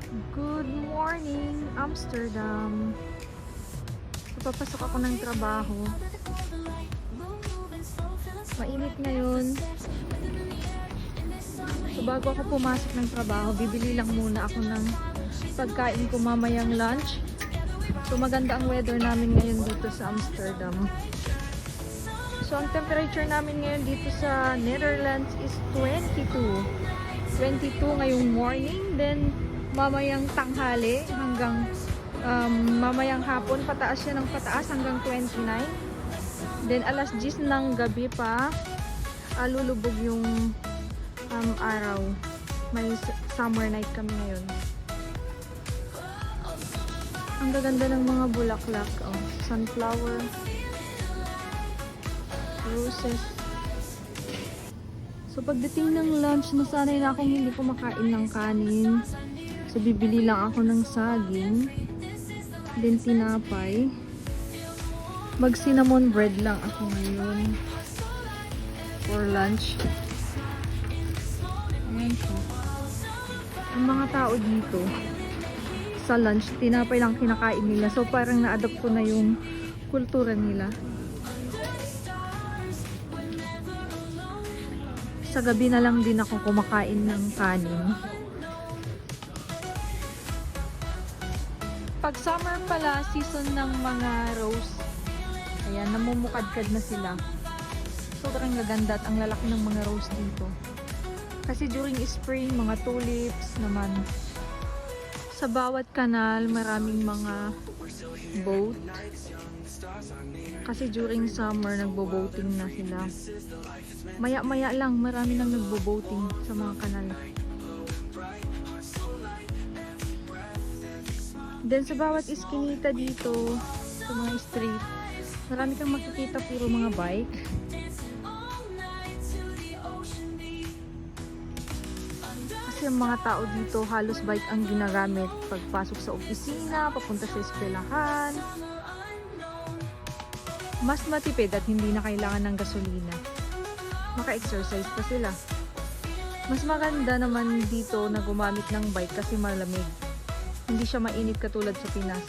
Good morning, Amsterdam. So, papasok ako ng trabaho. Mainit ngayon. So, bago ako pumasok ng trabaho, bibili lang muna ako ng pagkain ko mamayang lunch. So, maganda ang weather namin ngayon dito sa Amsterdam. So, ang temperature namin ngayon dito sa Netherlands is 22. 22 ngayong morning. Then, mamayang tanghali hanggang mamayang hapon, pataas siya ng pataas hanggang 29. Then, alas 10 ng gabi pa, lulubog yung araw. May summer night kami ngayon. Ang gaganda ng mga bulaklak. Oh, sunflower, roses. So, pagdating ng lunch, nasanay na akong hindi kumakain ng kanin. So, bibili lang ako ng saging. Then, tinapay. Mag-cinnamon bread lang ako ngayon for lunch. Ayan siya. Ang mga tao dito, sa lunch, tinapay lang kinakain nila. So, parang na-adopt ko na yung kultura nila. Sa gabi na lang din ako kumakain ng kanin. Pag summer pala, season ng mga rose. Ayan, namumukadkad na sila. Sobrang gaganda at ang lalaki ng mga rose dito. Kasi during spring, mga tulips naman. Sa bawat kanal, maraming mga boat. Kasi during summer, nagbo-boating na sila. Maya-maya lang, marami nang nagbo-boating sa mga kanal. Then sa bawat iskinita dito, sa mga street, marami kang makikita puro mga bike. Kasi ang mga tao dito, halos bike ang ginagamit pagpasok sa opisina, papunta sa eskwelahan. Mas matipid at hindi na kailangan ng gasolina. Maka-exercise pa sila. Mas maganda naman dito na gumamit ng bike kasi malamig. Hindi siya mainit katulad sa Pinas.